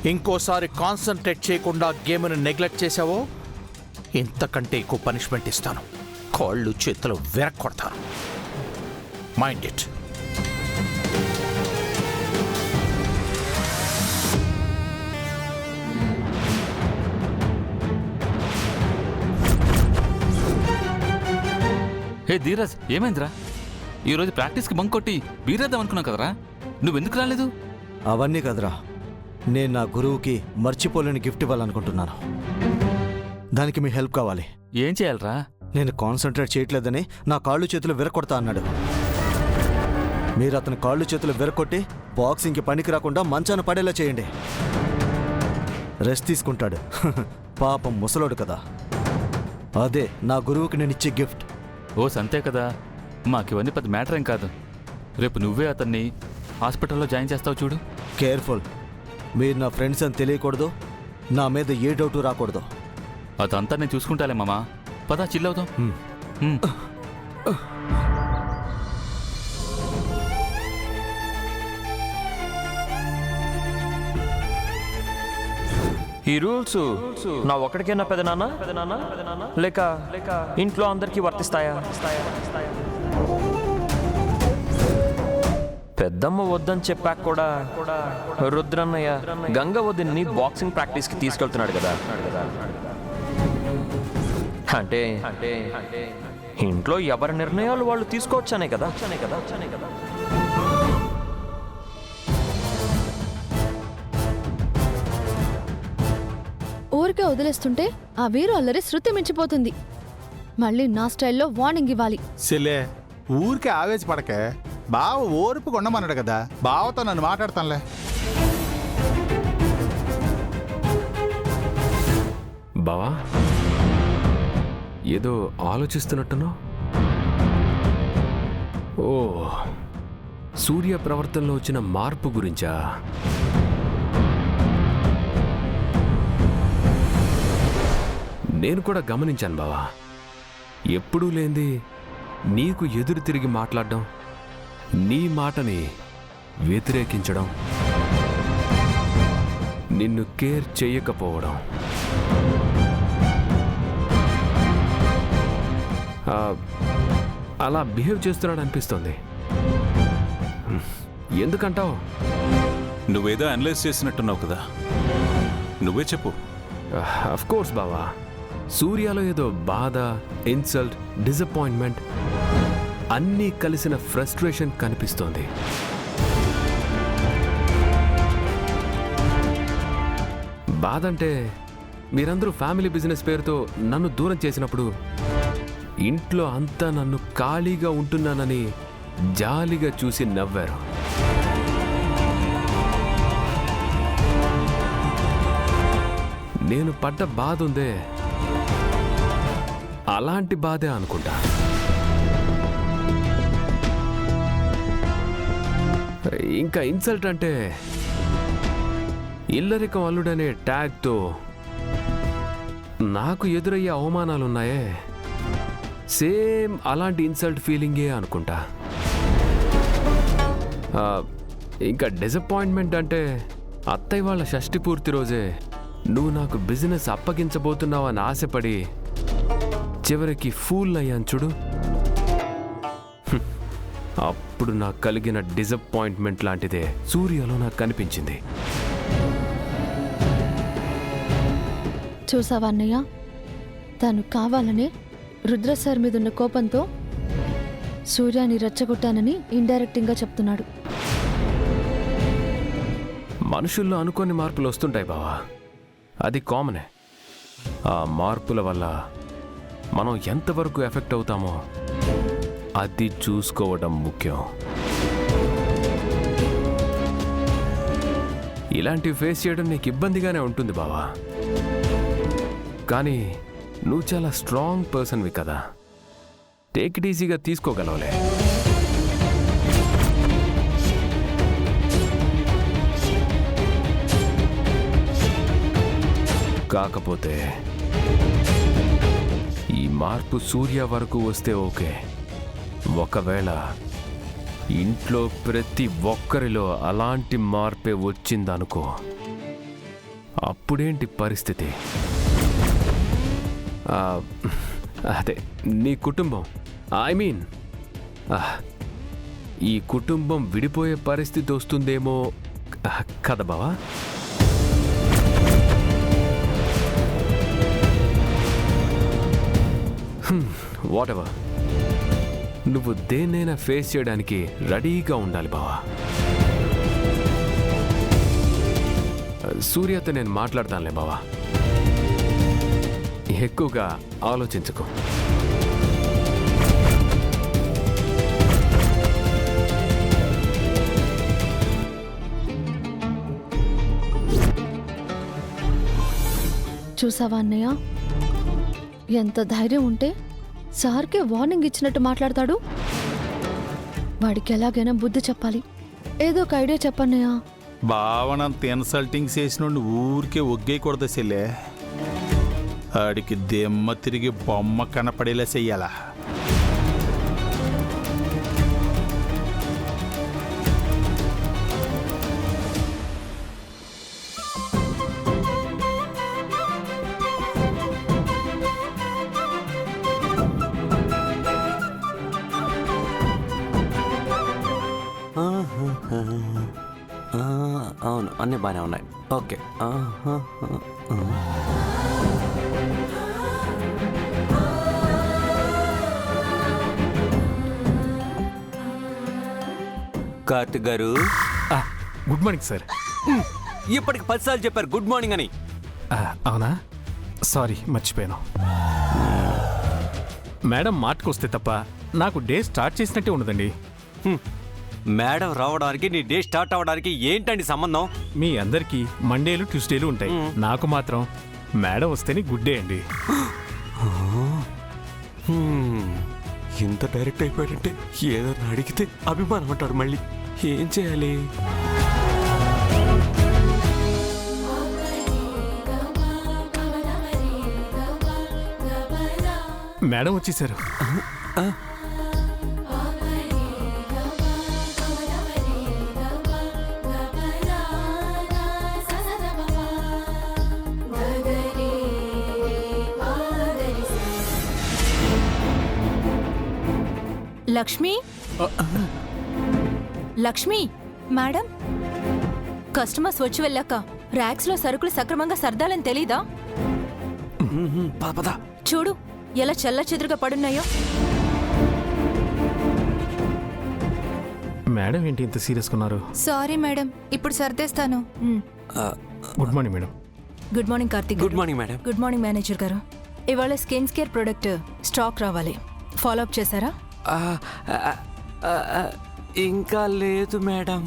ఇంకోసారి కాన్సన్ట్రేట్ చేయకుండా గేమ్ను నెగ్లెక్ట్ చేసావో ఇంతకంటే ఎక్కువ పనిష్మెంట్ ఇస్తాను. కాళ్ళు చేతులు విరక్కొడతాను. Mind it. హే ధీరజ్, ఏమైందిరా? ఈరోజు ప్రాక్టీస్కి బంక్ కొట్టి బీరేద్దాం అనుకున్నావు కదరా, నువ్వెందుకు రాలేదు? అవన్నీ కదరా, నేను నా గురువుకి మర్చిపోలేని గిఫ్ట్ ఇవ్వాలనుకుంటున్నాను. దానికి మీ హెల్ప్ కావాలి. ఏం చేయాలరా? నేను కాన్సన్ట్రేట్ చేయట్లేదని నా కాళ్ళు చేతులు విరకొడతా అన్నాడు. మీరు అతని కాళ్ళు చేతులు విరకొట్టి బాక్సింగ్కి పనికి రాకుండా మంచాన పడేలా చేయండి. రెస్ట్ తీసుకుంటాడు. పాపం ముసలోడు కదా. అదే నా గురువుకి నేను ఇచ్చే గిఫ్ట్. ఓ సంతే కదా, మాకివన్నీ పెద్ద మ్యాటర్ ఏం కాదు. రేపు నువ్వే అతన్ని హాస్పిటల్లో జాయిన్ చేస్తావు చూడు. కేర్ఫుల్. మీరు నా ఫ్రెండ్స్ అని తెలియకూడదు, నా మీద ఏ డౌటు రాకూడదు. అదంతా నేను చూసుకుంటాలే మామా. పదా చిల్లవుతాం. ఈ రూల్స్ నా ఒక్కడికైనా పెదనాన్న లేక ఇంట్లో అందరికీ వర్తిస్తాయా? పెద్దమ్మ వద్దని చెప్పాక కూడా రుద్రన్నయ్య గంగ వదిన్ని బాక్సింగ్ ప్రాక్టీస్కి తీసుకెళ్తున్నాడు కదా. అంటే ఇంట్లో ఎవరి నిర్ణయాలు వాళ్ళు తీసుకోవచ్చానే కదా. ఊరికే వదిలేస్తుంటే ఆ వీరు అల్లరి శృతి మించిపోతుంది. మళ్ళీ నా స్టైల్లో వార్నింగ్ ఇవ్వాలి. సిలే, ఊరికే ఆవేశపడకే. బావ ఓర్పు కొండమన్నాడు కదా, బావతో నన్ను మాట్లాడతానులే. బావా, ఏదో ఆలోచిస్తున్నట్టున్నావు. ఓ, సూర్య ప్రవర్తనలో వచ్చిన మార్పు గురించా? నేను కూడా గమనించాను బావా. ఎప్పుడూ లేంది నీకు ఎదురు తిరిగి మాట్లాడడం, నీ మాటని వ్యతిరేకించడం, నిన్ను కేర్ చేయకపోవడం, అలా బిహేవ్ చేస్తున్నాడు అనిపిస్తుంది. ఎందుకంటావు? నువ్వేదో అనలైజ్ చేసినట్టున్నావు కదా, నువ్వే చెప్పు. అఫ్ కోర్స్ బావా, సూర్యలో ఏదో బాధ, ఇన్సల్ట్, డిసప్పాయింట్మెంట్ అన్నీ కలిసిన ఫ్రస్ట్రేషన్ కనిపిస్తోంది. బాధ అంటే మీరందరూ ఫ్యామిలీ బిజినెస్ పేరుతో నన్ను దూరం చేసినప్పుడు ఇంట్లో అంతా నన్ను ఖాళీగా ఉంటున్నానని జాలిగా చూసి నవ్వారు. నేను పడ్డ బాధ ఉందే, అలాంటి బాధే అనుకుంటా. ఇంకా ఇన్సల్ట్ అంటే ఇల్లరికం అల్లుడనే ట్యాగ్తో నాకు ఎదురయ్యే అవమానాలున్నాయే, సేమ్ అలాంటి ఇన్సల్ట్ ఫీలింగే అనుకుంటా. ఇంకా డిసప్పాయింట్మెంట్ అంటే అత్తయ్య వాళ్ళ షష్ఠి పూర్తి రోజే నువ్వు నాకు బిజినెస్ అప్పగించబోతున్నావని ఆశపడి చివరికి ఫూల్ అయ్యాను చూడు. అప్పుడు నాకు కలిగిన డిసప్పాయింట్మెంట్ లాంటిదే సూర్యలో నాకు కనిపించింది. చూసావా అన్నయ్య, తను కావాలనే రుద్ర సార్ మీదున్న కోపంతో సూర్యాని రెచ్చగొట్టానని ఇండైరెక్ట్గా చెప్తున్నాడు. మనుషుల్లో అనుకోని మార్పులు వస్తుంటాయి బావా, అది కామనే. ఆ మార్పుల వల్ల మనం ఎంతవరకు ఎఫెక్ట్ అవుతామో అది చూసుకోవడం ముఖ్యం. ఇలాంటివి ఫేస్ చేయడం నీకు ఇబ్బందిగానే ఉంటుంది బావా, కానీ నువ్వు చాలా స్ట్రాంగ్ పర్సన్వి కదా, టేక్ ఇట్ ఈజీగా తీసుకోగలవులే. కాకపోతే ఈ మార్పు సూర్య వరకు వస్తే ఓకే, ఒకవేళ ఇంట్లో ప్రతి ఒక్కరిలో అలాంటి మార్పే వచ్చిందనుకో, అప్పుడేంటి పరిస్థితి? ఆ, అదే నీ కుటుంబం, ఐ మీన్ ఈ కుటుంబం విడిపోయే పరిస్థితి వస్తుందేమో కదా బావా? వాట్ ఎవర్, నువ్వు దేన్నైనా ఫేస్ చేయడానికి రెడీగా ఉండాలి బావా. సూర్యతో నేను మాట్లాడతానులే బావా, ఎక్కువగా ఆలోచించుకో. చూసావా అన్నయ్య, ఎంత ధైర్యం ఉంటే సార్కే వార్నింగ్ ఇచ్చినట్టు మాట్లాడతాడు. వాడికి ఎలాగైనా బుద్ధి చెప్పాలి. ఏదో ఒక ఐడియా చెప్పన్నయ్య. బావనంత ఇన్సల్టింగ్ చేసిన ఊరికే ఒగ్గేయకూడదు సెల్లే. ఆడికి దెమ్మ తిరిగి బొమ్మ కనపడేలా చెయ్యాలా. అవును, అన్నీ బాగానే ఉన్నాయి. ఓకే. కార్తిక్ గారు, గుడ్ మార్నింగ్ సార్. ఇప్పటికి 10 సార్లు చెప్పారు గుడ్ మార్నింగ్ అని. అవునా? సారీ, మర్చిపోయాను. మేడం మాటకొస్తే తప్ప నాకు డే స్టార్ట్ చేసినట్టే ఉండదండి. మేడం రావడానికి నీ డే స్టార్ట్ అవ్వడానికి ఏంటండి సంబంధం? మీ అందరికీ మండేలు ట్యూస్డేలు ఉంటాయి, నాకు మాత్రం మేడం వస్తేనే గుడ్ డే అండి. ఇంత డైరెక్ట్ అయిపోయాడంటే ఏదైనా అడిగితే అభిమానం అంటాడు. మళ్ళీ ఏం చేయాలి? మేడం వచ్చేసారు. లక్ష్మి, లక్ష్మి మేడం, కస్టమర్స్ వచ్చి వెళ్ళాక ర్యాక్స్ లో సరుకులు సక్రమంగా సర్దాలని తెలీదా? చూడు ఎలా చెల్ల చెదురుగా పడున్నాయో. మేడం ఏంటి ఇంత సీరియస్గా ఉన్నారు? సారీ మేడం, ఇప్పుడు సర్దేస్తాను. Good morning madam. Good morning Karthik. Good morning madam. Good morning manager గారు. ఇవాళ స్కిన్ కేర్ ప్రొడక్ట్ స్టాక్ రావాలి, ఫాలో అప్ చేశారా? ఇంకా లేదు మేడం.